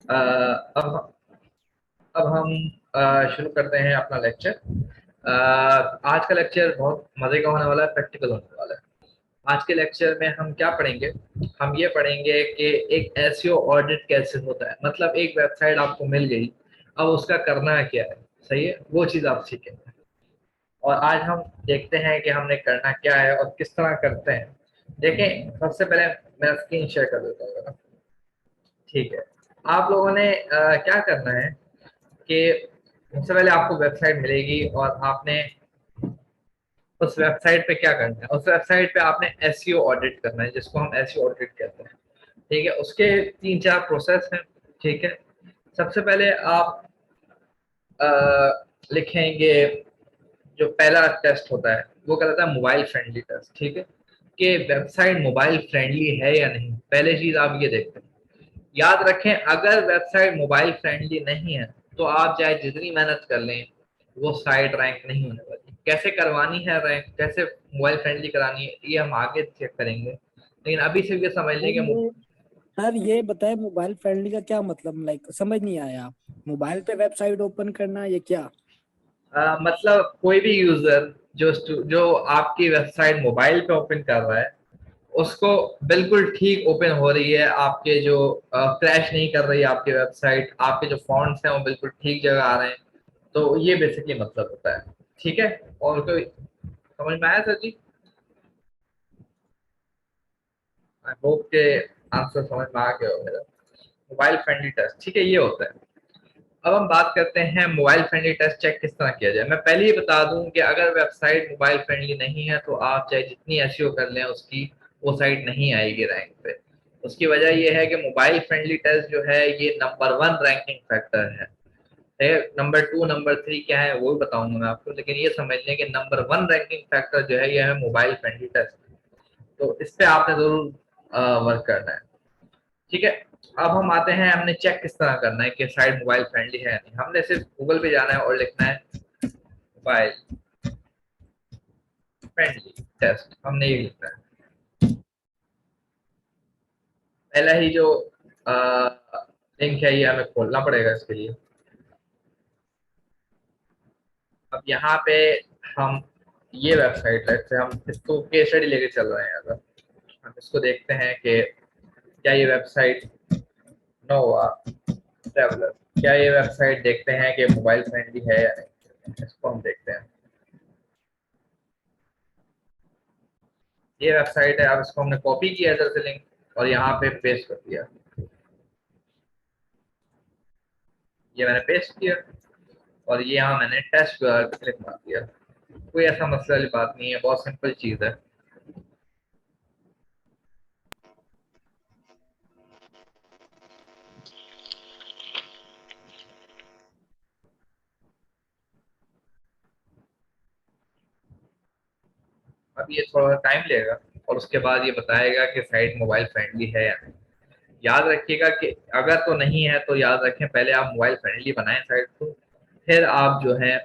अब हम शुरू करते हैं अपना लेक्चर। आज का लेक्चर बहुत मजे का होने वाला है, प्रैक्टिकल होने वाला है। आज के लेक्चर में हम क्या पढ़ेंगे? हम ये पढ़ेंगे कि एक एसईओ ऑडिट कैसे होता है, मतलब एक वेबसाइट आपको मिल गई, अब उसका करना क्या है, सही है, वो चीज़ आप सीखेंगे। और आज हम देखते हैं कि हमने करना क्या है और किस तरह करते हैं। देखें, सबसे पहले मैं स्क्रीन शेयर कर देता हूँ ना। ठीक है, आप लोगों ने क्या करना है कि सबसे पहले आपको वेबसाइट मिलेगी और आपने उस वेबसाइट पे क्या करना है, उस वेबसाइट पे आपने एसईओ ऑडिट करना है, जिसको हम एसईओ ऑडिट कहते हैं। ठीक है, उसके तीन चार प्रोसेस हैं। ठीक है, सबसे पहले आप लिखेंगे, जो पहला टेस्ट होता है वो कहलाता है मोबाइल फ्रेंडली टेस्ट। ठीक है, कि वेबसाइट मोबाइल फ्रेंडली है या नहीं, पहले चीज आप ये देखते हैं। याद रखें, अगर वेबसाइट मोबाइल फ्रेंडली नहीं है तो आप चाहे जितनी मेहनत कर लें, वो साइट रैंक नहीं होने वाली। कैसे करवानी है रैंक, कैसे मोबाइल फ्रेंडली करानी है, ये हम आगे चेक करेंगे, लेकिन अभी से ये समझ लें सर कि ये सर ये बताए मोबाइल फ्रेंडली का क्या मतलब, लाइक समझ नहीं आया। मोबाइल पे वेबसाइट ओपन करना ये क्या? मतलब कोई भी यूजर जो आपकी वेबसाइट मोबाइल पे ओपन कर रहा है, उसको बिल्कुल ठीक ओपन हो रही है, आपके जो क्रैश नहीं कर रही है आपकी वेबसाइट, आपके जो फॉन्ट्स हैं वो बिल्कुल ठीक जगह आ रहे हैं। तो ये बेसिकली मतलब होता है। ठीक है, और कोई समझ में आया सर जी? आई होप के आंसर समझ में आ गया हो मेरा। मोबाइल फ्रेंडली टेस्ट, ठीक है, ये होता है। अब हम बात करते हैं मोबाइल फ्रेंडली टेस्ट चेक किस तरह किया जाए। मैं पहले ही बता दूं कि अगर वेबसाइट मोबाइल फ्रेंडली नहीं है तो आप चाहे जितनी एसईओ कर लें उसकी, वो साइट नहीं आएगी रैंक पे। उसकी वजह ये है कि मोबाइल फ्रेंडली टेस्ट जो है ये नंबर वन रैंकिंग फैक्टर है। नंबर टू नंबर थ्री क्या है वो भी बताऊंगा मैं आपको, लेकिन ये समझ लें कि नंबर वन रैंकिंग फैक्टर जो है ये है मोबाइल फ्रेंडली टेस्ट। तो इस पे आपने जरूर वर्क करना है। ठीक है, अब हम आते हैं, हमने चेक किस तरह करना है कि साइट मोबाइल फ्रेंडली है या नहीं। हमने सिर्फ गूगल पे जाना है और लिखना है मोबाइल फ्रेंडली टेस्ट, हमने ये लिखना है। पहला ही जो लिंक है ये हमें खोलना पड़ेगा इसके लिए। अब यहाँ पे हम ये वेबसाइट है, से हम इसको केस स्टडी लेके चल रहे हैं। अगर हम इसको देखते हैं कि क्या ये वेबसाइट नोवा ट्रैवलर, क्या ये वेबसाइट देखते हैं कि मोबाइल फ्रेंडली है या नहीं, इसको हम देखते हैं। ये वेबसाइट है, अब इसको हमने कॉपी किया इधर से लिंक और यहाँ पे पेस्ट कर दिया। ये मैंने पेस्ट किया और ये यहाँ मैंने टेस्ट क्लिक मार दिया। कोई ऐसा मसले वाली बात नहीं है, बहुत सिंपल चीज है। अब ये थोड़ा टाइम लेगा और उसके बाद ये बताएगा कि साइट मोबाइल फ्रेंडली है या नहीं। याद रखिएगा कि अगर तो नहीं है तो याद रखें, पहले आप मोबाइल फ्रेंडली बनाएं साइट को, फिर आप जो है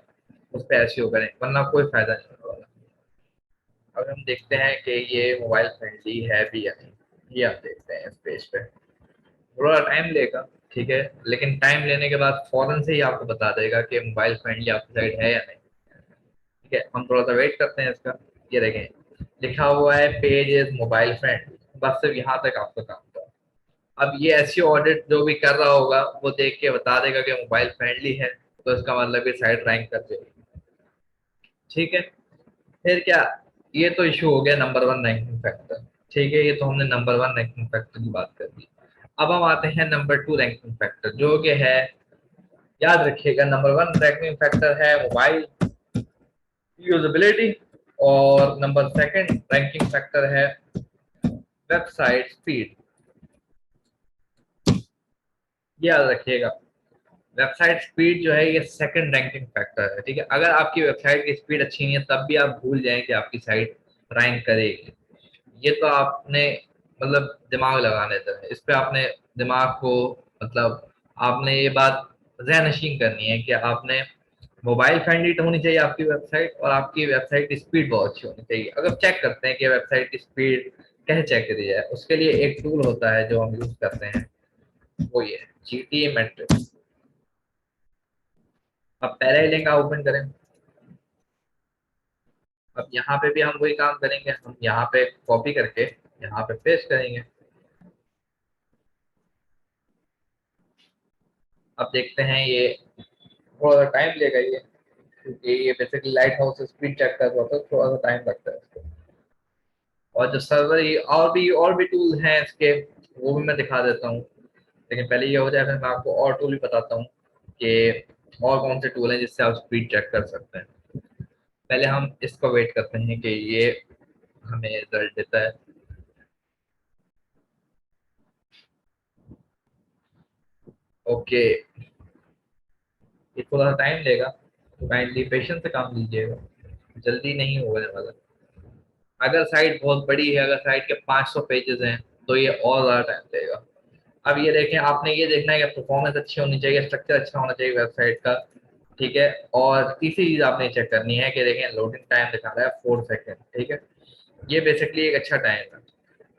उस पर एसईओ करें, वरना कोई फायदा नहीं होने वाला। अब हम देखते हैं कि ये मोबाइल फ्रेंडली है भी या नहीं। ये आप देखते हैं इस पेज पे, थोड़ा टाइम लेगा। ठीक है, लेकिन टाइम लेने के बाद फौरन से ही आपको बता देगा कि मोबाइल फ्रेंडली आपकी साइट है या नहीं। ठीक है, हम थोड़ा सा वेट करते हैं इसका। ये देखें, लिखा हुआ है पेज इज मोबाइल फ्रेंडली, बस सिर्फ यहाँ तक आपका काम था। अब ये एसईओ ऑडिट जो भी कर रहा होगा वो देख के बता देगा कि मोबाइल फ्रेंडली है, तो इसका मतलब ये साइट रैंक कर जाएगी। ठीक है, फिर क्या, ये तो इशू हो गया नंबर वन रैंकिंग फैक्टर। ठीक है, ये तो हमने नंबर वन रैंकिंग फैक्टर की बात कर दी। अब हम आते हैं नंबर टू रैंकिंग फैक्टर, जो कि है, याद रखिएगा, नंबर वन रैंकिंग फैक्टर है मोबाइल यूजेबिलिटी, और नंबर सेकंड रैंकिंग फैक्टर है वेबसाइट स्पीड। याद रखिएगा, वेबसाइट स्पीड जो है ये सेकंड रैंकिंग फैक्टर है। ठीक है, अगर आपकी वेबसाइट की स्पीड अच्छी नहीं है तब भी आप भूल जाएं कि आपकी साइट रैंक करेगी। ये तो आपने मतलब दिमाग लगाने देना है, इस पे आपने दिमाग को, मतलब आपने ये बात ज़हन नशीन करनी है कि आपने मोबाइल फ्रेंडली तो होनी चाहिए आपकी वेबसाइट, और आपकी वेबसाइट की स्पीड बहुत अच्छी होनी चाहिए। अगर चेक करते हैं कि वेबसाइट की स्पीड कैसे चेक करी जाए, उसके लिए एक टूल होता है जो हम यूज करते हैं, वो ये GTA मैट्रिक्स। अब पहले लिंक आप ओपन करें। अब यहाँ पे भी हम वही काम करेंगे, हम यहाँ पे कॉपी करके यहाँ पे पेस्ट करेंगे। अब देखते हैं ये थोड़ा सा टाइम लेगा ये, क्योंकि ये basically light house speed check कर रहा था, थोड़ा सा टाइम लगता है इसको। और जो सर्वर, ये और भी टूल हैं इसके, वो भी मैं दिखा देता हूँ। लेकिन पहले ये हो जाए, फिर मैं आपको और टूल भी बताता हूँ कि और कौन से टूल हैं जिससे आप स्पीड चेक कर सकते हैं। पहले हम इसको वेट करते हैं कि ये हमें रिजल्ट देता है। ओके, ये थोड़ा सा टाइम लेगा, तो काइंडली पेशेंस से काम लीजिएगा, जल्दी नहीं होने वाला। अगर साइट बहुत बड़ी है, अगर साइट के 500 पेजेस हैं, तो ये और ज़्यादा टाइम लेगा। अब ये देखें, आपने ये देखना है कि परफॉर्मेंस अच्छी होनी चाहिए, स्ट्रक्चर अच्छा होना चाहिए वेबसाइट का, ठीक है। और तीसरी चीज़ आपने चेक करनी है कि देखें लोडिंग टाइम दिखा रहा है 4 सेकेंड, ठीक है। ये बेसिकली एक अच्छा टाइम है।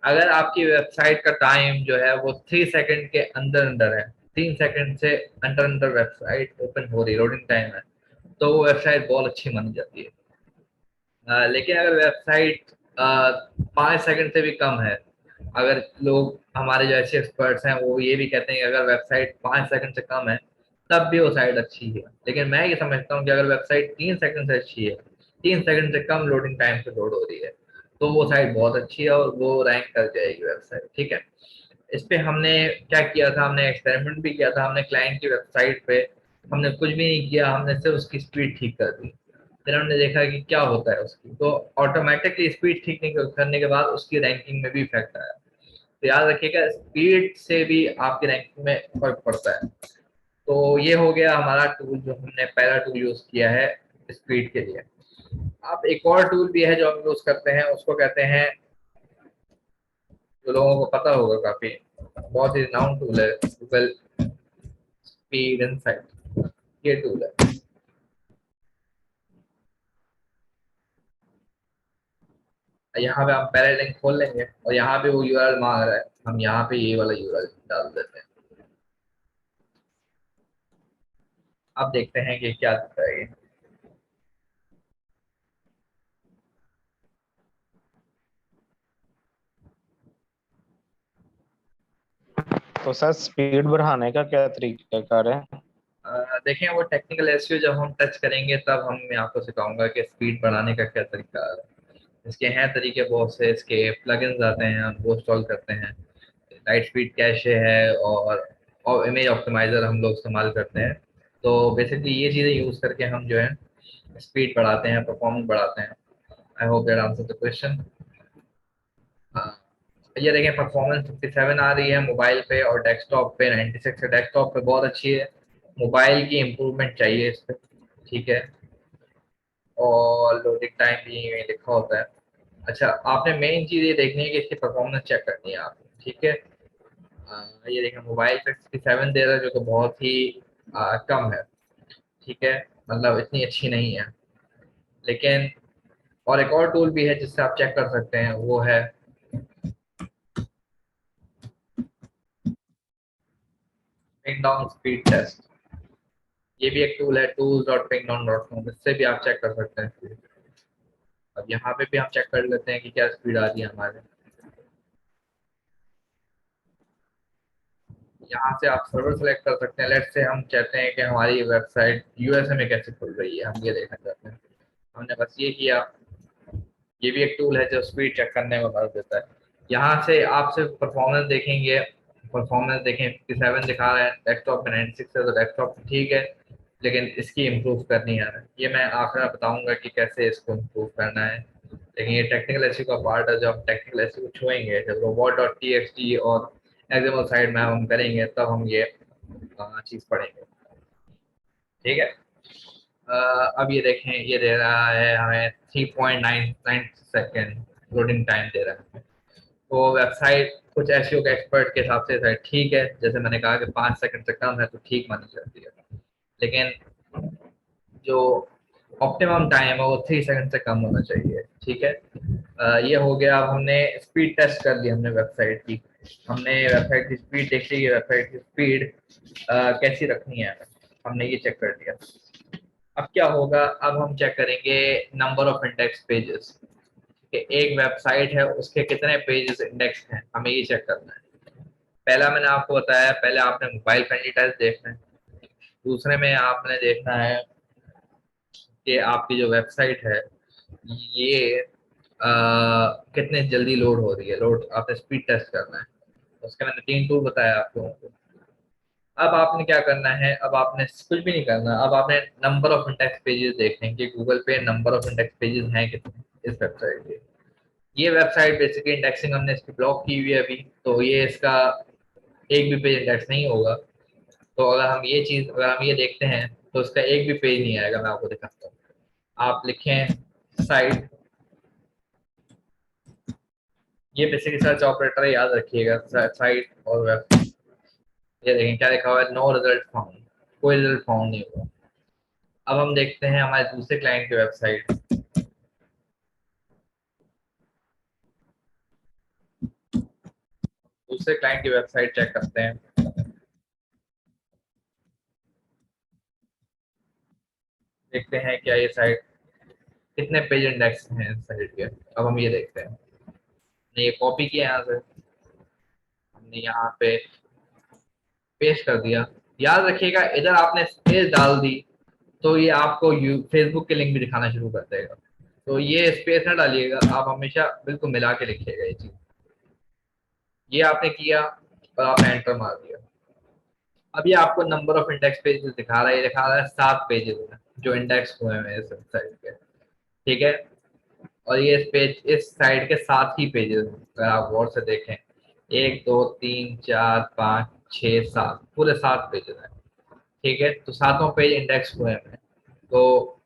अगर आपकी वेबसाइट का टाइम जो है वो 3 सेकेंड के अंदर अंदर है, 3 सेकेंड से अंदर अंदर वेबसाइट ओपन हो रही, लोडिंग टाइम है, तो वो वेबसाइट बहुत अच्छी मानी जाती है। लेकिन अगर वेबसाइट 5 सेकंड से भी कम है, अगर लोग हमारे जो ऐसे एक्सपर्ट्स हैं वो ये भी कहते हैं कि अगर वेबसाइट 5 सेकंड से कम है, तब भी वो साइट अच्छी है। लेकिन मैं ये समझता हूँ कि अगर वेबसाइट 3 सेकंड से अच्छी है, 3 सेकंड से कम लोडिंग टाइम से लोड हो रही है, तो वो साइट बहुत अच्छी है और वो रैंक कर जाएगी वेबसाइट, ठीक है। इस पे हमने क्या किया था, हमने एक्सपेरिमेंट भी किया था। हमने क्लाइंट की वेबसाइट पे हमने कुछ भी नहीं किया, हमने सिर्फ उसकी स्पीड ठीक कर दी। फिर हमने देखा कि क्या होता है उसकी, तो ऑटोमेटिकली स्पीड ठीक नहीं करने के बाद उसकी रैंकिंग में भी इफेक्ट आया। तो याद रखिएगा, स्पीड से भी आपकी रैंकिंग में फर्क पड़ता है। तो ये हो गया हमारा टूल, जो हमने पहला टूल यूज किया है स्पीड के लिए। अब एक और टूल भी है जो हम यूज करते हैं, उसको कहते हैं, जो लोगों को पता होगा काफी, बहुत ही नाउन टूल है, गूगल स्पीड इनसाइट। ये टूल है। यहाँ पे हम पहले लिंक खोल लेंगे और यहाँ पे वो यूआरएल मांग रहा है, हम यहाँ पे ये वाला यूआरएल डाल देते हैं। अब देखते हैं कि क्या दिखता है ये। तो सर स्पीड बढ़ाने का क्या तरीका कार है? देखें, वो टेक्निकल एसईओ जब हम टच करेंगे तब हम, मैं आपको सिखाऊंगा कि स्पीड बढ़ाने का क्या तरीका है। इसके हैं तरीके बहुत से, इसके प्लगइन्स आते हैं, हम वो इंस्टॉल करते हैं। लाइट स्पीड कैशे है, और इमेज ऑप्टिमाइजर हम लोग इस्तेमाल करते हैं। तो बेसिकली ये चीज़ें यूज़ करके हम जो है स्पीड बढ़ाते हैं, परफॉर्मेंस बढ़ाते हैं। आई hope that answer the question. ये देखें, परफॉर्मेंस 57 आ रही है मोबाइल पे, और डेस्कटॉप पे 96 है। डेस्कटॉप पे बहुत अच्छी है, मोबाइल की इम्प्रूवमेंट चाहिए इस पे, ठीक है। और लोडिंग टाइम भी यहीं लिखा होता है। अच्छा, आपने मेन चीज़ ये देखनी है कि इसकी परफॉर्मेंस चेक करनी है आप, ठीक है। ये देखें, मोबाइल पे 67 दे रहा है, जो कि बहुत ही कम है, ठीक है, मतलब इतनी अच्छी नहीं है। लेकिन और एक और टूल भी है जिससे आप चेक कर सकते हैं, वो है पिंग डाउन स्पीड टेस्ट। ये भी एक टूल है, tools.pingdown.com, इससे भी आप चेक कर सकते हैं स्पीड। अब यहाँ पे भी हम चेक कर लेते हैं कि क्या स्पीड आ रही है हमारे। यहाँ से आप सर्वर सेलेक्ट कर सकते हैं। लेट्स से हम चाहते हैं कि हमारी वेबसाइट यूएसए में कैसे खुल रही है, हम ये देखना चाहते हैं। हमने बस ये किया। ये भी एक टूल है जो स्पीड चेक करने में मदद देता है। यहाँ से आप सिर्फ परफॉर्मेंस देखेंगे, परफॉर्मेंस देखें 57 दिखा रहा है, डेस्कटॉप पे 96 है, तो डेस्कटॉप ठीक है, लेकिन इसकी इम्प्रूव करनी है। ये मैं आखिर में बताऊंगा कि कैसे इसको इम्प्रूव करना है। लेकिन ये टेक्निकल एसईओ का पार्ट है, जब हम टेक्निकल एसईओ को छुएंगे, जब robot.txt और एक्सएमएल साइड में हम करेंगे, तब हम ये चीज़ पढ़ेंगे, ठीक है। अब ये देखें, ये दे रहा है हमें 3.99 सेकेंड लोडिंग टाइम दे रहा है। तो वेबसाइट कुछ एसईओ के एक्सपर्ट के हिसाब से शायद ठीक है, जैसे मैंने कहा कि 5 सेकंड से कम है तो ठीक मानी जाती है। लेकिन जो ऑप्टिमम टाइम है वो 3 सेकंड से कम होना चाहिए। ठीक है, ये हो गया। अब हमने स्पीड टेस्ट कर ली, हमने वेबसाइट की, हमने वेबसाइट की स्पीड देख ली, वेबसाइट की स्पीड कैसी रखनी है हमने ये चेक कर लिया। अब क्या होगा, अब हम चेक करेंगे नंबर ऑफ इंडेक्स पेजेस। एक वेबसाइट है उसके कितने पेजेस इंडेक्स हैं, हमें ये चेक करना है। पहला मैंने आपको बताया, पहले आपने मोबाइल फ्रेंडली टेस्ट देखना है। दूसरे में आपने देखना है कि आपकी जो वेबसाइट है ये कितने जल्दी लोड हो रही है, लोड आपने स्पीड टेस्ट करना है। उसके मैंने 3 टूल बताया आप लोगों को। अब आपने क्या करना है, अब आपने कुछ भी नहीं करना, अब आपने नंबर ऑफ इंडेक्स पेजेस देखने हैं कि गूगल पे नंबर ऑफ इंडेक्स पेजेस हैं कितने इस वेबसाइट के। ये वेबसाइट बेसिकली इंडेक्सिंग हमने इसकी ब्लॉक की हुई है अभी, तो ये इसका एक भी पेज इंडेक्स नहीं होगा। तो अगर हम ये देखते हैं तो इसका एक भी पेज नहीं आएगा। मैं आपको दिखाता हूँ, आप लिखें साइट, ये बेसिकली सर्च ऑपरेटर है, याद रखिएगा, साइट और वेब। ये देखें क्या लिखा हुआ है, नो रिजल्ट फाउंड, कोई रिजल्ट फाउंड नहीं हुआ। अब हम देखते हैं हमारे दूसरे क्लाइंट की वेबसाइट, दूसरे क्लाइंट की वेबसाइट चेक करते हैं। देखते हैं क्या ये साइट कितने पेज इंडेक्स हैं इस साइट के। अब हम ये देखते हैं, हमने ये कॉपी किया यहाँ से, हमने यहाँ पे पेस्ट कर दिया। याद रखिएगा इधर आपने स्पेस डाल दी तो ये आपको फेसबुक के लिंक भी दिखाना शुरू कर देगा, तो ये स्पेस ना डालिएगा, आप हमेशा बिल्कुल मिला के लिखिएगा ये चीज। ये आपने किया और आपने एंटर मार दिया। अब ये आपको नंबर ऑफ इंडेक्स पेजेस दिखा रहा है, ये दिखा रहा है 7 पेजेस हैं जो इंडेक्स हुए हैं इस वेबसाइट के। ठीक है, और ये इस साइट के 7 ही पेजेस हैं, अगर आप गौर से देखें 1 2 3 4 5 6 7 पूरे 7 पेजेस हैं। ठीक है, तो सातों पेज इंडेक्स हुए हैं। तो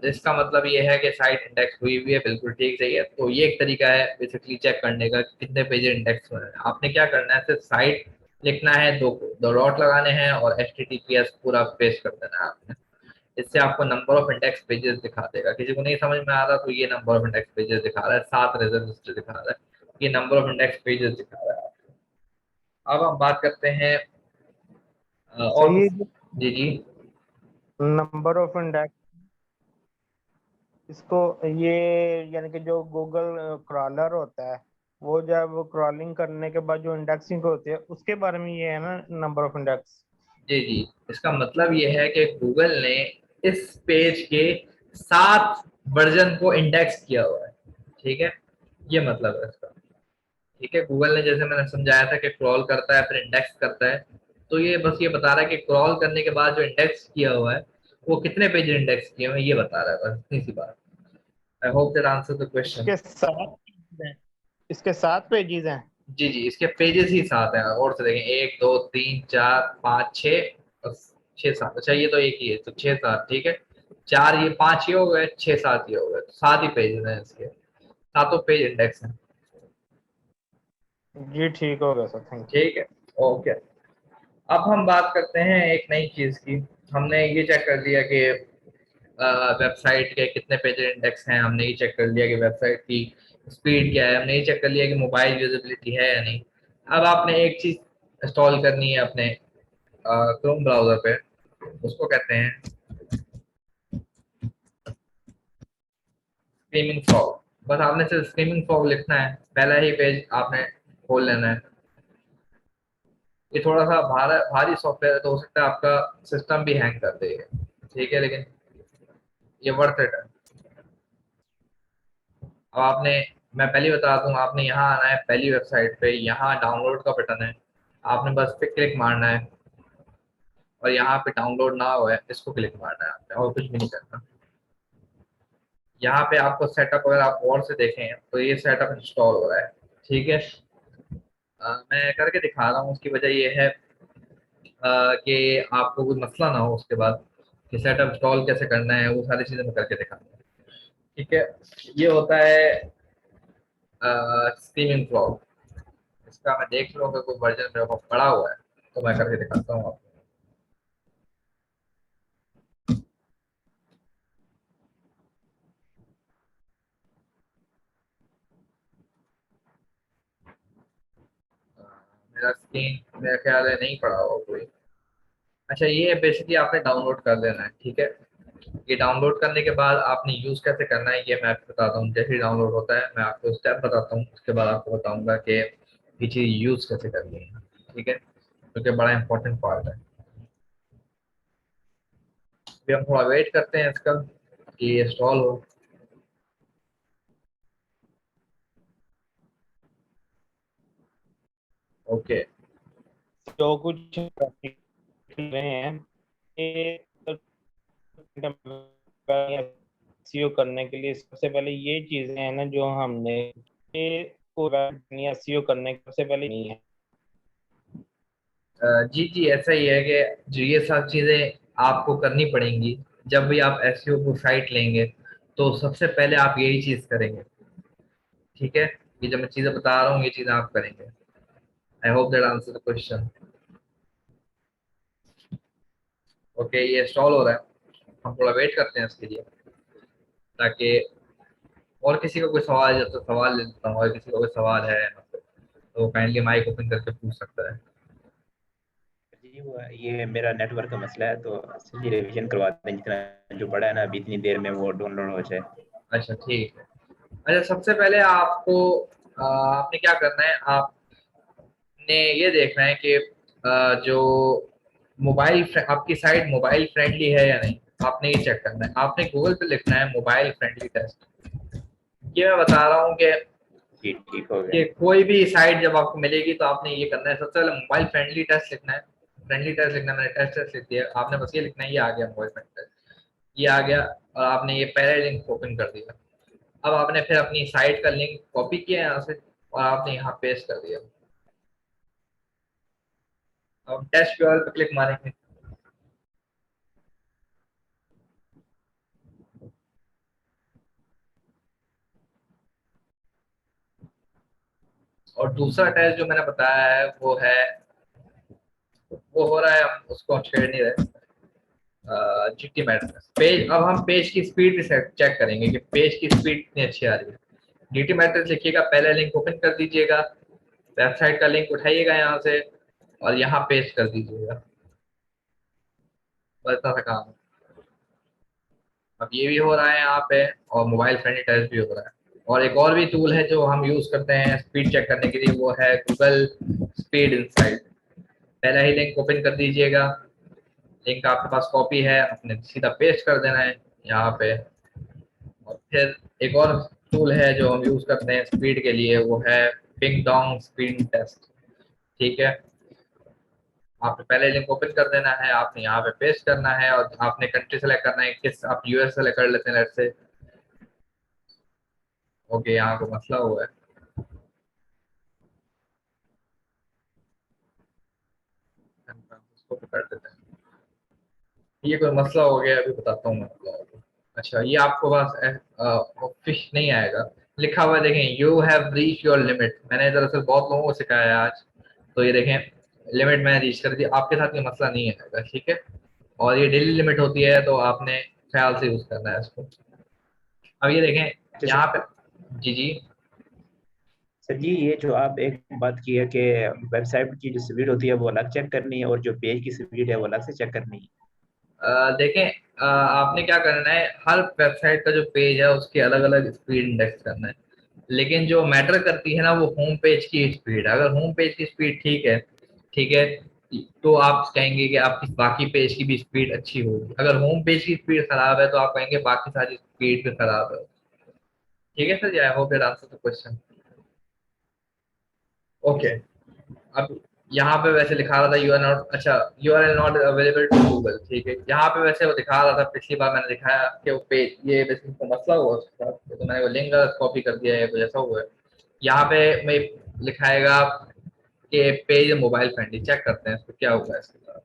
इसका मतलब ये है कि साइट इंडेक्स हुई हुई है, बिल्कुल ठीक सही है। तो ये एक तरीका है बेसिकली चेक करने का कि कितने पेज इंडेक्स हुए हैं। आपने क्या करना है, सिर्फ साइट लिखना है, दो डॉट लगाने हैं और HTTPS पूरा पेस्ट कर देना है आपने। इससे आपको नंबर ऑफ इंडेक्स पेजेस दिखा देगा। किसी को नहीं समझ में आ रहा तो ये नंबर ऑफ इंडेक्स पेजेस दिखा रहा है, 7 रिजल्ट दिखा रहा है, ये नंबर ऑफ इंडेक्स पेजेस दिखा रहा है। अब हम बात करते हैं और सही है। जी जी नंबर ऑफ इंडेक्स, इसको ये यानी कि जो गूगल क्रॉलर होता है, वो जब क्रॉलिंग करने के बाद जो इंडेक्सिंग होती है उसके बारे में ये है ना, नंबर ऑफ इंडेक्स। जी जी, इसका मतलब ये है कि गूगल ने इस पेज के 7 वर्जन को इंडेक्स किया हुआ है। ठीक है, ये मतलब है इसका। ठीक है, गूगल ने जैसे मैंने समझाया था कि क्रॉल करता है फिर इंडेक्स करता है, तो ये बस ये बता रहा है कि क्रॉल करने के बाद जो इंडेक्स किया हुआ है वो कितने पेज इंडेक्स किए हुए हैं, ये बता रहा है, बस इतनी सी बात। आई hope that answer the question. इसके 7 हैं, इसके 7 पेजेस हैं। जी जी, इसके पेजेस ही 7 हैं, और से देखें 1 2 3 4 5 6 और 6 7। अच्छा ये तो एक ही है, तो 6 7। ठीक है, 4 ये 5 ये हो गए, 6 7 ये हो गए, तो 7 ही पेजेस हैं इसके, सातों पेज इंडेक्स हैं। जी ठीक हो गया सर, थैंक यू। ठीक है, ओके। अब हम बात करते हैं एक नई चीज की। हमने ये चेक कर लिया कि वेबसाइट के कितने पेज इंडेक्स हैं, हमने ये चेक कर लिया कि वेबसाइट की स्पीड क्या है, हमने ये चेक कर लिया कि मोबाइल यूजेबिलिटी है या नहीं। अब आपने एक चीज इंस्टॉल करनी है अपने क्रोम ब्राउजर पे, उसको कहते हैं स्क्रीमिंग फॉग। बस आपने सिर्फ स्क्रीमिंग फॉग लिखना है, पहला ही पेज आपने खोल लेना है। ये थोड़ा सा भारी सॉफ्टवेयर है, तो हो सकता है आपका सिस्टम भी हैंग कर देगा। ठीक है, लेकिन ये वर्थ इट है। अब आपने, मैं पहले बता दूं, आपने यहाँ आना है पहली वेबसाइट पे, यहाँ डाउनलोड का बटन है, आपने बस पे क्लिक मारना है और यहाँ पे डाउनलोड ना हो है इसको क्लिक मारना है आपने, और कुछ भी नहीं करना। यहाँ पे आपको सेटअप, अगर आप गौर से देखें तो ये सेटअप इंस्टॉल हो रहा है। ठीक है, मैं करके दिखा रहा हूँ। उसकी वजह ये है कि आपको कोई मसला ना हो उसके बाद कि सेटअप इंस्टॉल कैसे करना है, वो सारी चीज़ें मैं करके दिखाता हूँ। ठीक है, ये होता है स्क्रीमिंग फ्रॉग। इसका मैं देख लूँगा कोई वर्जन मेरे पास पड़ा हुआ है तो मैं करके दिखाता हूँ आपको। मेरा स्क्रीन मेरा ख्याल है नहीं पड़ा होगा कोई। अच्छा ये बेसिकली आपने डाउनलोड कर लेना है, ठीक है। ये डाउनलोड करने के बाद आपने यूज कैसे करना है ये मैं आपको बताता हूँ। जैसे ही डाउनलोड होता है मैं आपको स्टेप बताता हूँ, उसके बाद आपको बताऊंगा कि ये चीज यूज कैसे करनी है, ठीक है, क्योंकि बड़ा इंपॉर्टेंट पार्ट है। अभी हम थोड़ा वेट करते हैं इसका कि ये इंस्टॉल हो। ओके जो कुछ कर रहे हैं ये SEO करने के लिए सबसे पहले ये चीजें हैं ना जो हमने ये पूरा SEO करने के सबसे पहले नहीं है। जी जी ऐसा ही है कि जो ये सब चीजें आपको करनी पड़ेंगी जब भी आप एसईओ को साइट लेंगे, तो सबसे पहले आप यही चीज करेंगे, ठीक है। ये जो मैं चीजें बता रहा हूँ ये चीजें आप करेंगे। आई hope that answer the question. Okay ये इंस्टॉल हो रहा है, हम थोड़ा वेट करते हैं इसके लिए, ताकि और किसी का कोई सवाल है तो सवाल ले लेता हूँ, और किसी का कोई सवाल है तो काइंडली माइक ओपन करके पूछ सकता है। जी वो ये मेरा नेटवर्क का मसला है, तो इसलिए रिवीजन करवाते हैं जितना जो पड़ा है ना, अभी इतनी देर में वो डाउनलोड हो जाए। अच्छा ठीक है। अच्छा सबसे पहले आपको आपने क्या करना है, आपने ये देखना है कि जो आपकी साइट मोबाइल फ्रेंडली है या नहीं। आपने ये चेक करना है, आपने गूगल पे लिखना है मोबाइल फ्रेंडली टेस्ट। ये मैं बता रहा हूँ कि जी ठीक हो कि गया। कोई भी साइट जब आपको मिलेगी तो आपने ये करना है, सबसे पहले मोबाइल फ्रेंडली टेस्ट लिखना है। फ्रेंडली टेस्ट लिखना है, मैंने टेस्ट टेस्ट लिख दिया, आपने बस ये लिखना है, ये आ गया मोबाइल फ्रेंडली टेस्ट, ये आ गया, और आपने ये पहले लिंक ओपन कर दिया। अब आपने फिर अपनी साइट का लिंक कॉपी किया यहाँ से और आपने यहाँ पेस्ट कर दिया। अब टेस्ट यूआरएल पे क्लिक मारेंगे, और दूसरा टेस्ट जो मैंने बताया है वो हो रहा है, हम उसको हम छेड़ नहीं रहे। जीटी मैट्रिक्स पेज, अब हम पेज की स्पीड भी चेक करेंगे कि पेज की स्पीड कितनी अच्छी आ रही है। जीटी मैट्रिक्स लिखिएगा, पहले लिंक ओपन कर दीजिएगा, वेबसाइट का लिंक उठाइएगा यहाँ से और यहाँ पेस्ट कर दीजिएगा, बस इतना सा काम है। अब ये भी हो रहा है यहाँ पे, और मोबाइल फ्रेंडली टेस्ट भी हो रहा है। और एक और भी टूल है जो हम यूज करते हैं स्पीड चेक करने के लिए, वो है गूगल स्पीड इंसाइट। पहला ही लिंक ओपन कर दीजिएगा, लिंक आपके पास कॉपी है, अपने सीधा पेस्ट कर देना है यहाँ पे। और फिर एक और टूल है जो हम यूज करते हैं स्पीड के लिए, वो है पिंग डोंग स्पीड टेस्ट, ठीक है। आपने पहले लिंक ओपन कर देना है, आपने यहाँ पे पेस्ट करना है, और आपने कंट्री सेलेक्ट करना है, किस आप यूएस सेलेक्ट कर लेते हैं लेट्स से। ओके यहाँ को मसला हुआ है, उसको कर देते हैं। ये कोई मसला हो गया, अभी बताता हूँ मसला हो गया। अच्छा ये आपको पास फिश नहीं आएगा, लिखा हुआ है देखें, you have reach your limit. मैंने दरअसल बहुत लोगों को सिखाया है आज, तो ये देखें लिमिट मैंने रीच कर दी, आपके साथ ये मसला नहीं आएगा, ठीक है। और ये डेली लिमिट होती है, तो आपने ख्याल से यूज करना है इसको। अब ये देखें अच्छा यहाँ पे, जी जी सर जी, ये जो आप एक बात की है कि वेबसाइट की जो स्पीड होती है वो अलग चेक करनी है, और जो पेज की स्पीड है वो अलग से चेक करनी है। देखें आपने क्या करना है, हर वेबसाइट का जो पेज है उसकी अलग अलग स्पीड इंडेक्स करना है, लेकिन जो मैटर करती है ना वो होम पेज की स्पीड। अगर होम पेज की स्पीड ठीक है, तो आप कहेंगे कि आपकी बाकी पेज की भी स्पीड अच्छी होगी। अगर होम पेज की स्पीड खराब है तो आप कहेंगे बाकी सारी स्पीड भी खराब है, ठीक है sir. I hope that answer the question. Okay अब यहाँ पे वैसे दिखा रहा था यू आर नॉट, अच्छा you are not available to Google, ठीक है। यहाँ पे वैसे वो दिखा रहा था, पिछली बार मैंने दिखाया कि वो पेज ये वैसे तो मसला हुआ उसके साथ, तो मैंने वो लिंक कॉपी कर दिया है, कुछ ऐसा हुआ है। यहाँ पे मैं लिखाएगा कि पेज मोबाइल फ्रेंडली, चेक करते हैं इसको क्या होगा इसके साथ।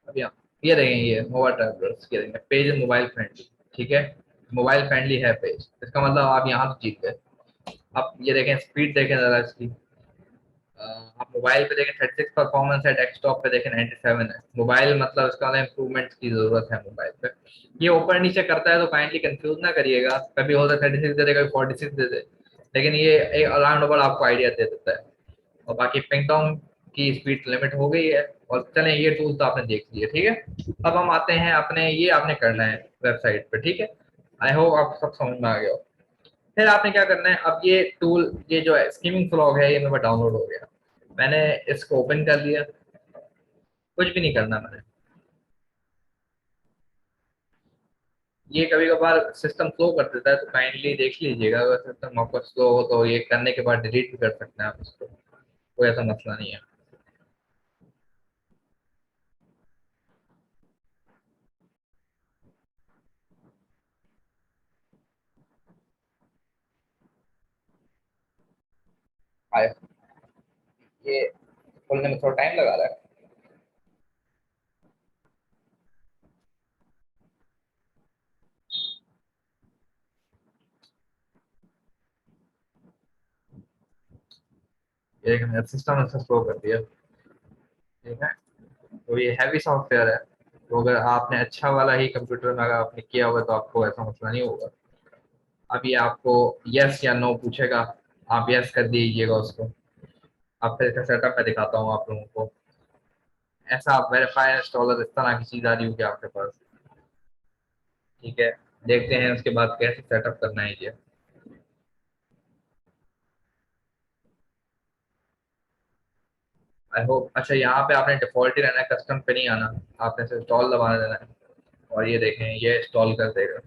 अब यहाँ ये देखें, ये मोबाइल ट्रैवलर्स ये देखें, पेज मोबाइल फ्रेंडली, ठीक है, मोबाइल फ्रेंडली है पेज, इसका मतलब आप यहाँ से जीत गए। अब ये देखें स्पीड देखें जरा इसकी, आप मोबाइल पे देखें 36 परफॉर्मेंस है, डेस्कटॉप पे देखें 97 है। मोबाइल मतलब इसका मतलब इम्प्रूवमेंट की जरूरत है मोबाइल पे। ये ऊपर नीचे करता है तो काइंडली कंफ्यूज ना करिएगा, कभी होता है 36 दे दे, कभी 46 दे दे, लेकिन ये एक अराउंड अबाउट आपको आइडिया दे देता है। और बाकी पिंग डोंग की स्पीड लिमिट हो गई है। और चलें ये टूल तो आपने देख लिए, ठीक है। अब हम आते हैं अपने, ये आपने करना है वेबसाइट पे, ठीक है। आई होप आप सब समझ में आ गया हो। फिर आपने क्या करना है, अब ये टूल, ये जो है स्कीमिंग फ्रॉग है, ये मेरे पास डाउनलोड हो गया, मैंने इसको ओपन कर लिया, कुछ भी नहीं करना मैंने। ये कभी कभार सिस्टम स्लो कर देता है, तो काइंडली देख लीजिएगा, अगर सिस्टम आपका स्लो हो तो ये करने के बाद डिलीट भी कर सकते हैं आप इसको, कोई ऐसा मसला नहीं है। आया, ये खोलने में थोड़ा टाइम लगा रहा है। ये मैंने सिस्टम से स्लो कर दिया, ठीक है। तो ये हैवी सॉफ्टवेयर है, तो अगर आपने अच्छा वाला ही कंप्यूटर में अगर आपने किया होगा तो आपको ऐसा मसला नहीं होगा। अब ये आपको यस या नो पूछेगा, आप यस कर दीजिएगा उसको। अब फिर इसका सेटअप मैं दिखाता हूँ आप लोगों को। ऐसा आप वेरीफाई इंस्टॉलर, इस तरह की चीज आ रही होगी आपके पास, ठीक है। देखते हैं उसके बाद कैसे सेटअप करना है ये। आई होप, अच्छा यहाँ पे आपने डिफॉल्ट ही रहना है, कस्टम पे नहीं आना, आपने सिर्फ इंस्टॉल दबाना देना है। और ये देखें, ये इंस्टॉल कर देगा।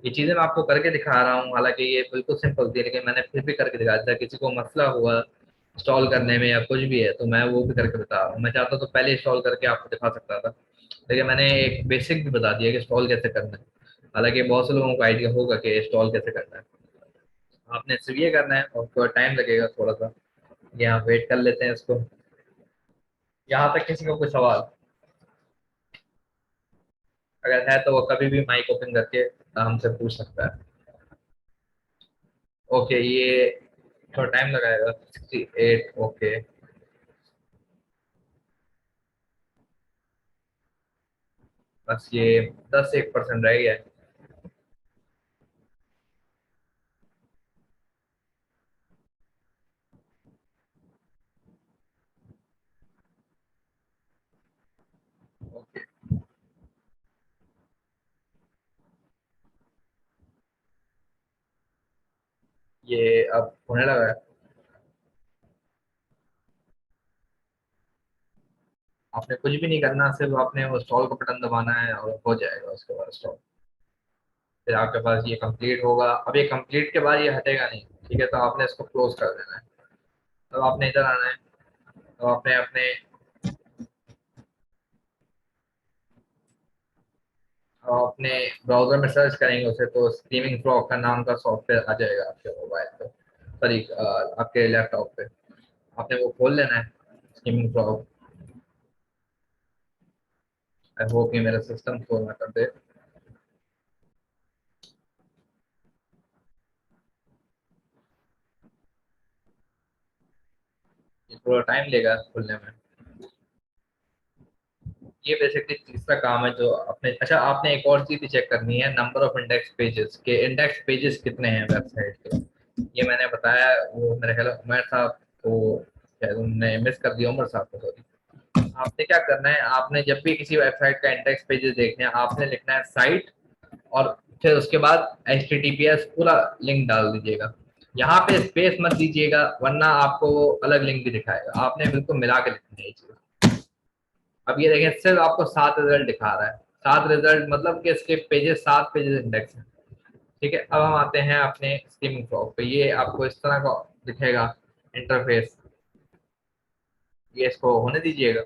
ये चीज़ें मैं आपको करके दिखा रहा हूँ, हालांकि ये बिल्कुल सिंपल थी, लेकिन मैंने फिर भी करके दिखा दिया। किसी को मसला हुआ इंस्टॉल करने में या कुछ भी है तो मैं वो भी करके बता रहा हूँ। मैं चाहता तो पहले इंस्टॉल करके आपको दिखा सकता था, लेकिन मैंने एक बेसिक भी बता दिया कि इंस्टॉल कैसे करना है। हालांकि बहुत से लोगों को आइडिया होगा कि इंस्टॉल कैसे करना है। आपने सिर्फ ये करना है और थोड़ा टाइम लगेगा थोड़ा सा, यहाँ वेट कर लेते हैं इसको। यहाँ तक किसी को कोई सवाल अगर है तो वो कभी भी माइक ओपन करके हमसे पूछ सकता है। ओके, ये थोड़ा टाइम लगाएगा, 68, ओके। बस ये 10-1% रह गया है। ओके, ये अब होने लगा है। आपने कुछ भी नहीं करना, सिर्फ आपने वो इंस्टॉल का बटन दबाना है और हो जाएगा उसके बाद इंस्टॉल। फिर आपके पास ये कंप्लीट होगा। अब ये कंप्लीट के बाद ये हटेगा नहीं, ठीक है, तो आपने इसको क्लोज कर देना है। तो आपने इधर आना है, तो आपने अपने अपने ब्राउजर में सर्च करेंगे उसे, तो स्ट्रीमिंग फ्रॉग का नाम का सॉफ्टवेयर आ जाएगा आपके मोबाइल पे, सॉरी आपके लैपटॉप पे। आपने वो खोल लेना है, स्ट्रीमिंग फ्रॉग। आई होप ये मेरा सिस्टम खोल ना कर दे। ये थोड़ा टाइम लेगा खुलने में। ये बेसिकली तीसरा काम है जो अपने, अच्छा आपने एक और चीज चेक करनी है, नंबर ऑफ इंडेक्स पेजेस के, इंडेक्स पेजेस कितने हैं वेबसाइट के। ये मैंने बताया, वो मेरे ख्याल उमर साहब को शायद उन्होंने मिस कर दिया, उमर साहब को, सॉरी। आपने क्या करना है, आपने जब भी किसी वेबसाइट का इंडेक्स पेजेस देखने हैं, आपने लिखना है साइट, और फिर उसके बाद HTTPS पूरा लिंक डाल दीजिएगा। यहाँ पे स्पेस मत दीजिएगा, वरना आपको वो अलग लिंक भी दिखाएगा। आपने बिल्कुल मिला के लिखनी है ये चीज। अब ये देखें, सिर्फ आपको 7 रिजल्ट दिखा रहा है, 7 रिजल्ट मतलब कि इसके पेजेस, 7 पेजेस इंडेक्स है, ठीक है। अब हम आते हैं अपने स्कीमिंग फ्रॉग पे। ये आपको इस तरह का दिखेगा इंटरफेस, ये इसको होने दीजिएगा।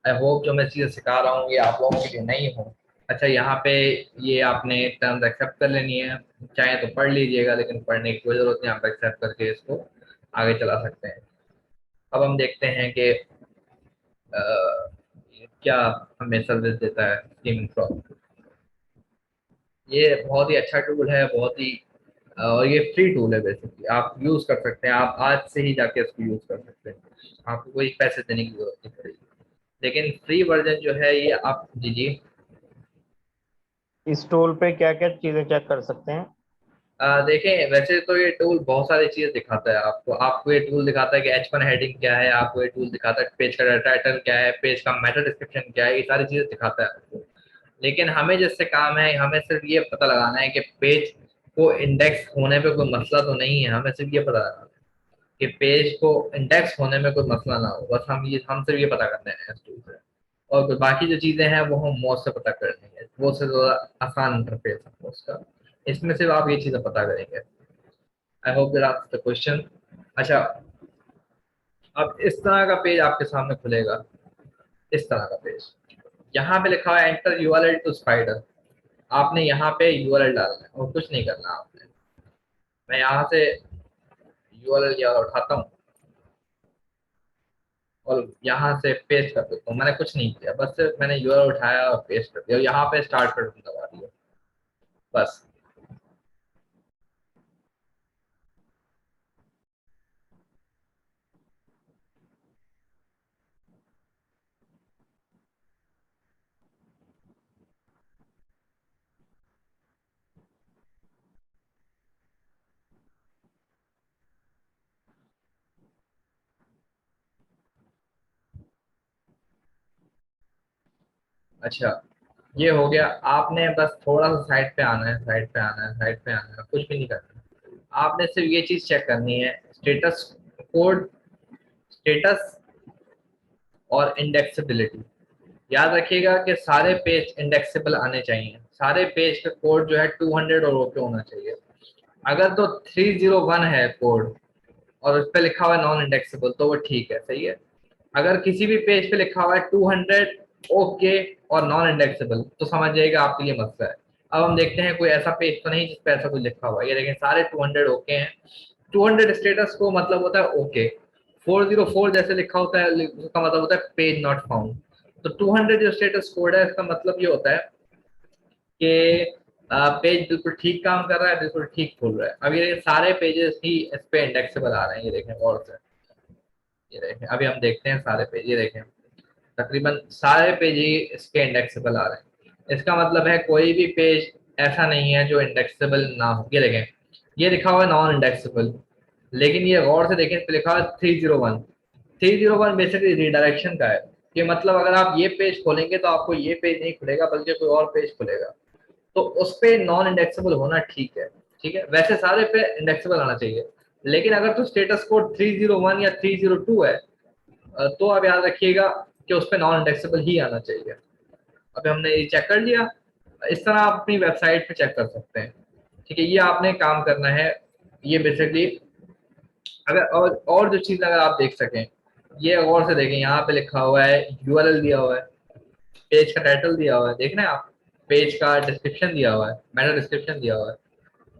आई होप जो मैं चीज़ सिखा रहा हूँ ये आप लोगों के लिए नहीं हो। अच्छा यहाँ पे ये आपने टर्म्स एक्सेप्ट कर लेनी है, चाहे तो पढ़ लीजिएगा, लेकिन पढ़ने की कोई जरूरत नहीं, आप एक्सेप्ट करके इसको आगे चला सकते हैं। अब हम देखते हैं कि ये क्या हमें सर्विस देता है स्कीमिंग फ्रॉग। ये बहुत ही अच्छा टूल है, बहुत ही और ये फ्री टूल है, बेसिकली आप यूज कर सकते हैं, आप आज से ही जाके इसको यूज कर सकते हैं, आपको कोई पैसे देने की जरूरत नहीं पड़ेगी। लेकिन फ्री वर्जन जो है ये आप, जी जी, इस टूल पे क्या क्या चीजें चेक कर सकते हैं? देखें, वैसे तो ये टूल बहुत सारी चीजें दिखाता है आपको। आपको ये टूल दिखाता है कि H1 हेडिंग क्या है, आपको ये टूल दिखाता है पेज का टाइटल क्या है, पेज का मेटा डिस्क्रिप्शन क्या है, ये सारी चीजें दिखाता है आपको। लेकिन हमें जिससे काम है, हमें सिर्फ ये पता लगाना है कि पेज को इंडेक्स होने पे कोई मसला तो नहीं है। हमें सिर्फ ये पता लगाना है कि पेज को इंडेक्स होने में कोई मसला ना हो। बस हम सिर्फ ये पता करते हैं इस टूल से। और कोई बाकी जो चीजें हैं वो हम मौज से पता करनी है, वो से ज़्यादा आसान इंटरफेस है उसका। इसमें सिर्फ आप ये चीजें पता करेंगे। आई hope that answers the question. अच्छा, अब इस तरह का पेज आपके सामने खुलेगा, इस तरह का पेज। यहाँ पे लिखा हुआ है एंटर यूआरएल टू स्पाइडर। आपने यहाँ पे यूआरएल डालना है और कुछ नहीं करना आपने। मैं यहाँ से यूआरएल यहाँ उठाता हूँ और यहाँ से पेस्ट कर देता हूँ। मैंने कुछ नहीं किया, बस सिर्फ मैंने यूआरएल उठाया और पेस्ट कर दिया और यहाँ पे स्टार्ट बटन दबा दिया बस। अच्छा, ये हो गया। आपने बस थोड़ा सा साइड पे आना है, साइड पे आना है, साइड पे आना है, कुछ भी नहीं करना। आपने सिर्फ ये चीज चेक करनी है, स्टेटस कोड, स्टेटस और इंडेक्सेबिलिटी। याद रखिएगा कि सारे पेज इंडेक्सेबल आने चाहिए। सारे पेज का कोड जो है 200 और ओके होना चाहिए। अगर तो 301 है कोड और उस पर लिखा हुआ है नॉन इंडेक्सेबल तो वो ठीक है, सही है। अगर किसी भी पेज पे लिखा हुआ है 200 ओके और नॉन इंडेक्सेबल तो समझ जाइएगा आपके लिए मसला है। अब हम देखते हैं कोई ऐसा पेज तो नहीं जिसपे ऐसा कुछ लिखा हुआ है। ये देखें, सारे 200 ओके हैं। 200 स्टेटस को मतलब होता है ओके। 404 जैसे लिखा होता है उसका मतलब होता है पेज नॉट फाउंड। तो 200 जो स्टेटस कोड है इसका मतलब ये होता है कि पेज बिल्कुल ठीक काम कर रहा है, बिल्कुल ठीक खुल रहा है। अब ये सारे पेजेस ही इस पे इंडेक्सेबल आ रहे हैं। ये देखें और से, ये देखें, अभी हम देखते हैं सारे पेज। ये देखें, तकरीबन सारे पेज ही इसके इंडेक्सेबल आ रहे हैं। इसका मतलब है कोई भी पेज ऐसा नहीं है जो इंडेक्सेबल ना हो। ये देखें, ये लिखा हुआ है नॉन इंडेक्सेबल, लेकिन ये गौर से देखें, इस पे लिखा हुआ है 301। 301 बेसिकली रिडायरेक्शन का है। ये मतलब अगर आप ये पेज खोलेंगे तो आपको ये पेज नहीं खुलेगा बल्कि कोई और पेज खुलेगा। तो उस पे नॉन इंडेक्सेबल होना ठीक है, ठीक है। वैसे सारे पे इंडेक्सेबल आना चाहिए, लेकिन अगर तो स्टेटस कोड 301 या 302 है तो आप याद रखिएगा कि उस पे नॉन इंडेक्सेबल ही आना चाहिए। अभी हमने ये चेक कर लिया। इस तरह आप अपनी वेबसाइट पे चेक कर सकते हैं, ठीक है। ये आपने काम करना है। ये बेसिकली अगर और जो चीज़ अगर आप देख सकें, ये गौर से देखें, यहाँ पे लिखा हुआ है यूआरएल दिया हुआ है, पेज का टाइटल दिया हुआ है, देख रहे हैं आप, पेज का डिस्क्रिप्शन दिया हुआ है, मेटा डिस्क्रिप्शन दिया हुआ है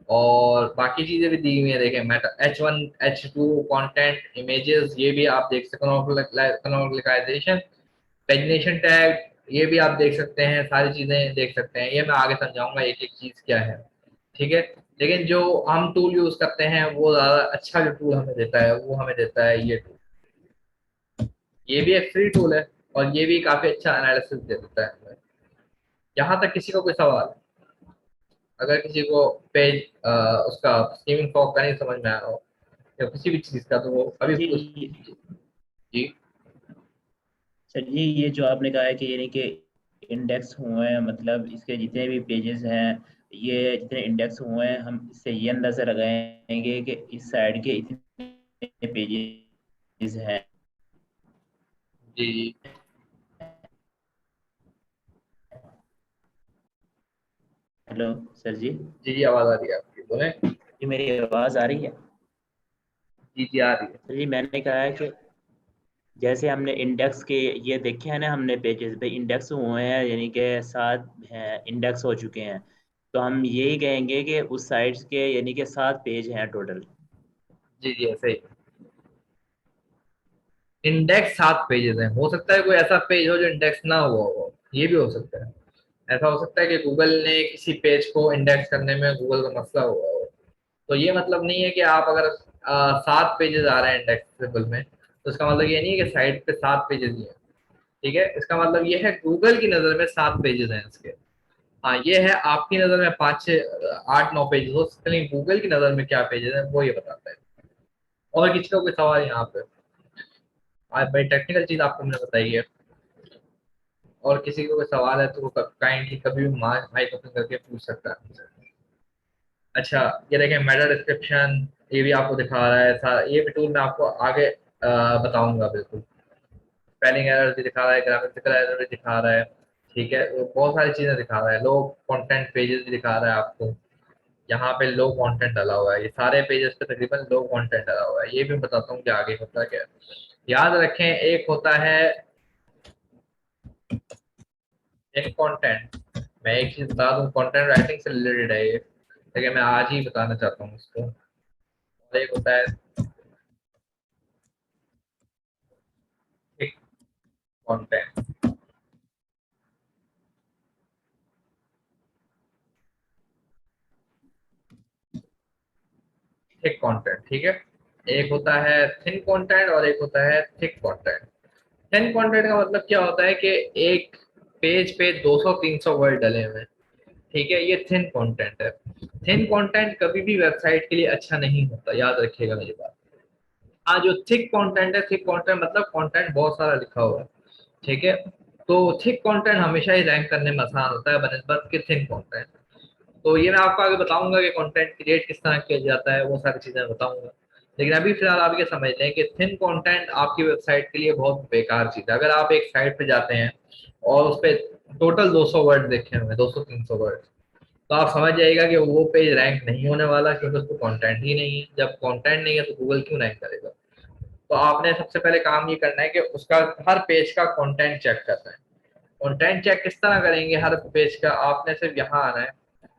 और बाकी चीजें भी दी हुई है। देखें, Meta H1 H2 content images, ये भी आप देख सकते हैं, कैनोनिकलाइजेशन, पेजिनेशन टैग, ये भी आप देख सकते हैं। सारी चीजें देख सकते हैं। ये मैं आगे समझाऊंगा एक एक चीज क्या है, ठीक है। लेकिन जो हम टूल यूज करते हैं वो ज्यादा अच्छा जो टूल हमें देता है वो हमें देता है ये टूल। ये भी एक फ्री टूल है और ये भी काफी अच्छा एनालिसिस दे देता है हमें। यहाँ तक किसी को कोई सवाल है? अगर किसी को पेज उसका स्कीमिंग फॉग का नहीं समझ में आ रहा हो या किसी भी चीज का, तो वो अभी जी पूछ। जी सर जी, ये जो आपने कहा है कि यानी कि इंडेक्स हुए हैं, मतलब इसके जितने भी पेजेस हैं, ये जितने इंडेक्स हुए हैं, हम इससे ये अंदाजा लगाएंगे कि इस साइड के इतने पेजेस हैं। जी जी हेलो सर जी। जी जी, आवाज आ रही है आपकी, बोले। जी मेरी आवाज़ आ रही है? जी जी, आ रही है। सर जी मैंने कहा है कि जैसे हमने इंडेक्स के ये देखे हैं ना, हमने पेजेस पे इंडेक्स हुए हैं, यानी कि 7 हैं इंडेक्स हो चुके हैं। तो हम यही कहेंगे कि उस साइट्स के यानी कि 7 पेज हैं टोटल। जी जी, ऐसे ही। इंडेक्स 7 पेजेस हैं। हो सकता है कोई ऐसा पेज हो जो इंडेक्स ना हुआ हो, ये भी हो सकता है। ऐसा हो सकता है कि गूगल ने किसी पेज को इंडेक्स करने में गूगल का मसला हुआ हो। तो ये मतलब नहीं है कि आप अगर 7 पेजेस आ रहे हैं इंडेक्सेबल में तो इसका मतलब ये नहीं है कि साइट पे 7 पेजेस ही हैं, ठीक है। इसका मतलब ये है गूगल की नज़र में 7 पेजेस हैं इसके। हाँ ये है, आपकी नजर में 5 6 8 9 पेजेस हो सकते हैं, लेकिन गूगल की नजर में क्या पेजेस है वो ये बताता है। और किसी का कोई सवाल यहाँ पे? आज भाई टेक्निकल चीज आपको मैंने बताई है, और किसी को कोई सवाल है तो वो काइंडली कभी भी माइक ओपन करके पूछ सकता है हमसे। अच्छा, ये देखें मेटा डिस्क्रिप्शन, ये भी आपको दिखा रहा है सारा। ये भी टूल मैं आपको आगे बताऊंगा बिल्कुल। स्पेलिंग एरर भी दिखा रहा है, ग्रामेटिकल एरर भी दिखा रहा है, ठीक है, वो बहुत सारी चीजें दिखा रहा है। लो कंटेंट पेजेस भी दिखा रहा है आपको। यहाँ पे लो कंटेंट डाला हुआ है, ये सारे पेजेस पे तकरीबन लो कंटेंट डाला हुआ है। ये भी बताता हूँ कि आगे होता क्या है। याद रखें, एक होता है इन कंटेंट। मैं एक चीज बता दूं, कंटेंट राइटिंग से रिलेटेड है ये, लेकिन मैं आज ही बताना चाहता हूँ इसको। और एक होता है थिक कंटेंट। थिक कंटेंट, ठीक है। एक होता है थिन कंटेंट और एक होता है थिक कंटेंट। थिन कंटेंट का मतलब क्या होता है कि एक पेज पे 200 300 वर्ड डले हुए हैं, ठीक है, ये थिन कंटेंट है। थिन कंटेंट कभी भी वेबसाइट के लिए अच्छा नहीं होता, याद रखिएगा मेरी बात। हाँ, जो थिक कंटेंट है, थिक कंटेंट मतलब कंटेंट बहुत सारा लिखा हुआ है, ठीक है। तो थिक कंटेंट हमेशा ही रैंक करने में आसान होता है बनस्बत के थिन कंटेंट। तो ये मैं आपको आगे बताऊंगा कि कंटेंट क्रिएट किस तरह किया जाता है, वो सारी चीजें बताऊंगा। लेकिन अभी फिलहाल आप ये समझ लें कि थिन कंटेंट आपकी वेबसाइट के लिए बहुत बेकार चीज है। अगर आप एक साइट पे जाते हैं और उस पर टोटल 200 वर्ड देखे हुए, 200 300 वर्ड, तो आप समझ जाइएगा कि वो पेज रैंक नहीं होने वाला, क्योंकि उसको कंटेंट ही नहीं है। जब कंटेंट नहीं है तो गूगल क्यों रैंक करेगा? तो आपने सबसे पहले काम ये करना है कि उसका हर पेज का कंटेंट चेक करना है। कंटेंट चेक किस तरह करेंगे हर पेज का? आपने सिर्फ यहाँ आना है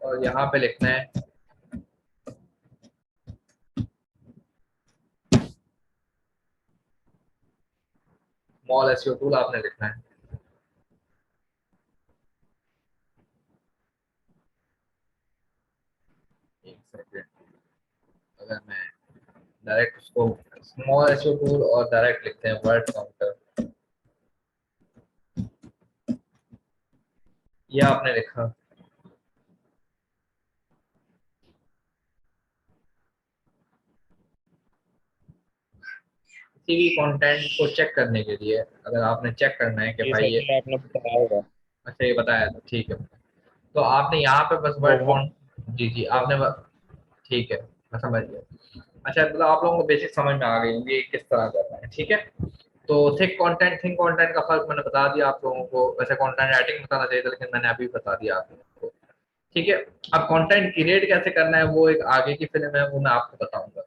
और यहाँ पे लिखना है स्मॉल एसईओ टूल, आपने लिखना है। एक सेकेंड, अगर मैं डायरेक्ट उसको स्मॉल एसईओ टूल और डायरेक्ट लिखते हैं वर्ड काउंटर, ये आपने लिखा। किसी भी कंटेंट को चेक करने के लिए अगर आपने चेक करना है कि ये भाई सर ये, जी आपने बताया होगा। अच्छा ये बताया था, ठीक है। तो आपने यहाँ पे बस वो वर्ड काउंट, जी जी आपने ठीक है, मैं समझ गया। अच्छा, मतलब आप लोगों को बेसिक समझ में आ गई होंगी ये किस तरह करना है, ठीक है। तो थिक कंटेंट थिन कंटेंट का फर्क मैंने बता दिया आप लोगों को। वैसे कंटेंट राइटिंग बताना चाहिए था, लेकिन मैंने अभी बता दिया आप लोगों को, ठीक है। अब कंटेंट क्रिएट कैसे करना है वो एक आगे की फिल्म है, वो मैं आपको बताऊंगा।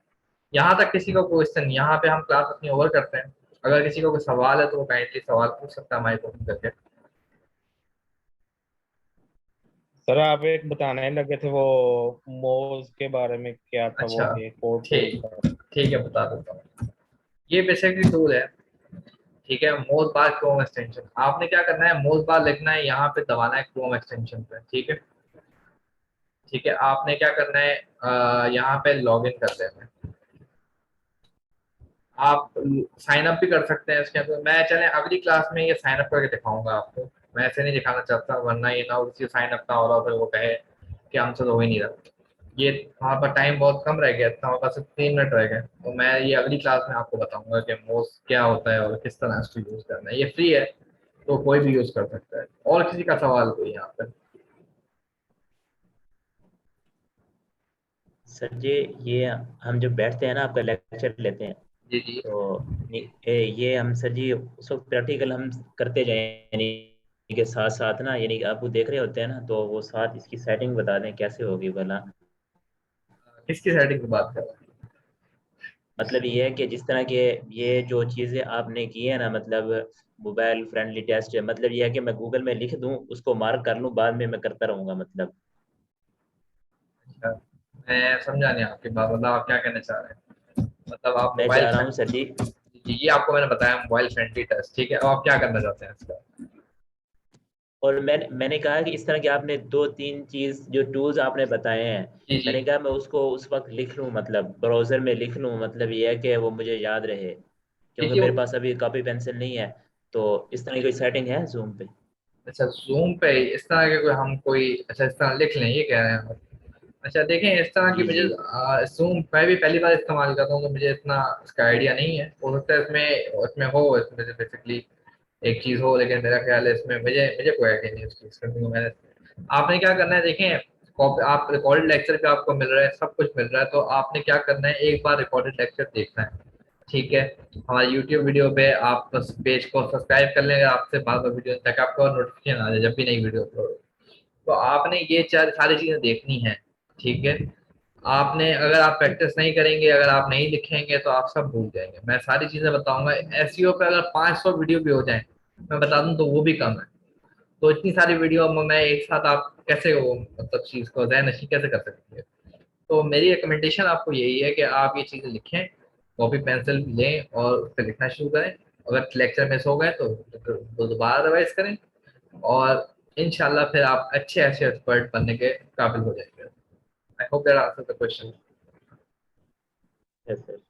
यहाँ तक किसी को क्वेश्चन, यहाँ पे हम क्लास अपनी ओवर करते हैं। अगर किसी को कोई सवाल है तो वो काइंडली सवाल पूछ सकता है माइक ओपन करके। सर आप एक बताने लगे थे वो मोज के बारे में, क्या था अच्छा, वो एक कोड टूल ठीक, था। ठीक है बता देता हूँ। ये बेसिकली टूल है, ठीक है, मोज बार क्रोम एक्सटेंशन। आपने क्या करना है, मोज बार लिखना है, यहाँ पे दबाना है क्रोम एक्सटेंशन पे, ठीक है। ठीक है, आपने क्या करना है, यहाँ पे लॉग इन कर लेना है। आप साइन अप भी कर सकते हैं इसके अंदर। मैं चले अगली क्लास में ये साइन अप करके दिखाऊंगा आपको। मैं ऐसे नहीं दिखाना चाहता, वरना ये ना हो किसी साइन अप ना हो रहा, फिर वो कहे कि हमसे तो हो ही नहीं रहा। ये हमारे पास टाइम बहुत कम रह गया था, हमारे पास सिर्फ 3 मिनट रह गए, तो मैं ये अगली क्लास में आपको बताऊंगा कि मोस क्या होता है और किस तरह इसको यूज करना है। ये फ्री है, तो कोई भी यूज कर सकता है। और किसी का सवाल कोई यहाँ पे? सर जी, ये हम जब बैठते हैं ना, आपका लेक्चर लेते हैं, जी जी। तो ये हम सर जी उस वक्त प्रैक्टिकल हम करते जाएं, यानी के साथ साथ ना, यानी कि आप वो देख रहे होते हैं ना, तो वो साथ इसकी सेटिंग बता दें कैसे होगी भला। किसकी सेटिंग की बात कर रहे हैं? मतलब ये है कि जिस तरह के ये जो चीज़ें आपने की है ना, मतलब मोबाइल फ्रेंडली टेस्ट है, मतलब ये है कि मैं गूगल में लिख दूं, उसको मार्क कर लूं, बाद में मैं करता रहूंगा मतलब। अच्छा, मैं समझा नहीं आपकी बात, मतलब आप क्या कहना चाह रहे हैं? मतलब आप मैं मोबाइल, चाह रहा हूँ सर जी, जी ये आपको मैंने बताया मोबाइल फ्रेंडली टेस्ट, ठीक है। अब आप क्या करना चाहते हैं इसका? और मैंने कहा कि इस तरह के आपने दो तीन चीज जो टूल्स आपने बताए हैं, जी जी। मैंने कहा मैं उसको उस वक्त लिख लूँ, मतलब ब्राउजर में लिख लूँ, मतलब ये है कि वो मुझे याद रहे, जी क्योंकि जी। मेरे पास अभी कॉपी पेंसिल नहीं है। तो इस तरह की कोई सेटिंग है जूम पे? अच्छा जूम पे इस तरह के कोई अच्छा इस तरह लिख लें, ये कह रहे हैं आप। अच्छा देखें, इस तरह की जी मुझे जी जूम मैं भी पहली बार इस्तेमाल करता हूँ, तो मुझे इतना इसका आइडिया नहीं है। हो सकता है इसमें इसमें हो इसमें से बेसिकली एक चीज हो, लेकिन मेरा ख्याल है इसमें मुझे मुझे कोई आइडिया नहीं है उस चीज का, क्योंकि मैंने आपने क्या करना है देखें, आप रिकॉर्डेड लेक्चर पे आपको मिल रहा है, सब कुछ मिल रहा है, तो आपने क्या करना है, एक बार रिकॉर्डेड लेक्चर देखना है, ठीक है। हमारे यूट्यूब वीडियो पे आप बस पेज को सब्सक्राइब कर लेंगे, आपसे बाद में वीडियो तक आपको नोटिफिकेशन आ जाए जब भी नई वीडियो अपलोड हो। तो आपने ये चार सारी चीजें देखनी है, ठीक है। आपने अगर आप प्रैक्टिस नहीं करेंगे, अगर आप नहीं लिखेंगे, तो आप सब भूल जाएंगे। मैं सारी चीजें बताऊंगा। एसईओ पे अगर 500 वीडियो भी हो जाए मैं बता दूं तो वो भी कम है। तो इतनी सारी वीडियो में मैं एक साथ आप कैसे वो मतलब चीज को ज़हन नशीं कैसे कर सकती है। तो मेरी रिकमेंडेशन आपको यही है कि आप ये चीजें लिखें, कॉपी पेंसिल लें और उस पर लिखना शुरू करें। अगर लेक्चर मिस हो गए तो दोबारा रिवाइज करें, और इंशाल्लाह फिर आप अच्छे ऐसे एक्सपर्ट बनने के काबिल हो जाएंगे। आई hope that answer the question. Yes sir.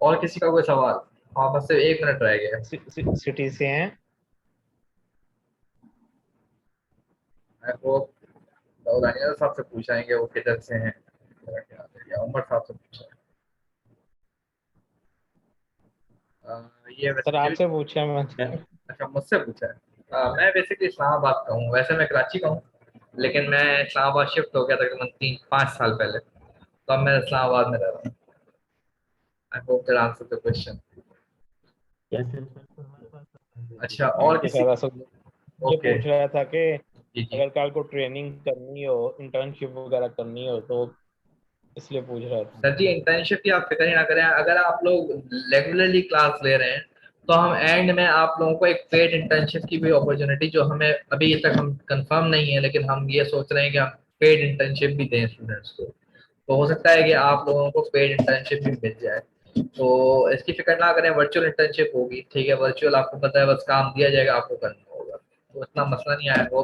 और किसी का कोई सवाल? हाँ बस सिर्फ 1 मिनट रह गया। सिटी से हैं। आई होप दानियाल साहब से पूछाएंगे वो किधर से हैं, मेरा ख्याल है, या उमर साहब से पूछा ये सर बेसिकली आपसे पूछा मैं। अच्छा मुझसे पूछा है। मैं बेसिकली इस्लामाबाद का हूँ, वैसे मैं कराची का हूँ, लेकिन मैं इस्लामाबाद शिफ्ट हो गया तकरीबन 3-5 साल पहले, तो अब मैं इस्लामाबाद में रह रहा हूँ। आई hope that answer the question. Yes sir, बिल्कुल हमारे पास अच्छा और ठीक है किसी? सर, असल ये ओके पूछ रहा था कि जी जी। अगर कल को ट्रेनिंग करनी हो, इंटर्नशिप वगैरह करनी हो, तो इसलिए पूछ रहा था। सर जी इंटर्नशिप की आप फिक्र ही ना करें, अगर आप लोग रेगुलरली क्लास ले रहे हैं तो हम एंड में आप लोगों को एक पेड इंटर्नशिप की भी अपॉर्चुनिटी, जो हमें अभी तक हम कंफर्म नहीं है, लेकिन हम ये सोच रहे हैं कि हम पेड इंटर्नशिप भी दें स्टूडेंट्स को। तो हो सकता है कि आप लोगों को पेड इंटर्नशिप भी मिल जाए, तो इसकी फिक्र ना करें। वर्चुअल इंटर्नशिप होगी, ठीक है, वर्चुअल आपको पता है, बस काम दिया जाएगा आपको करना होगा, तो इतना मसला नहीं आएगा।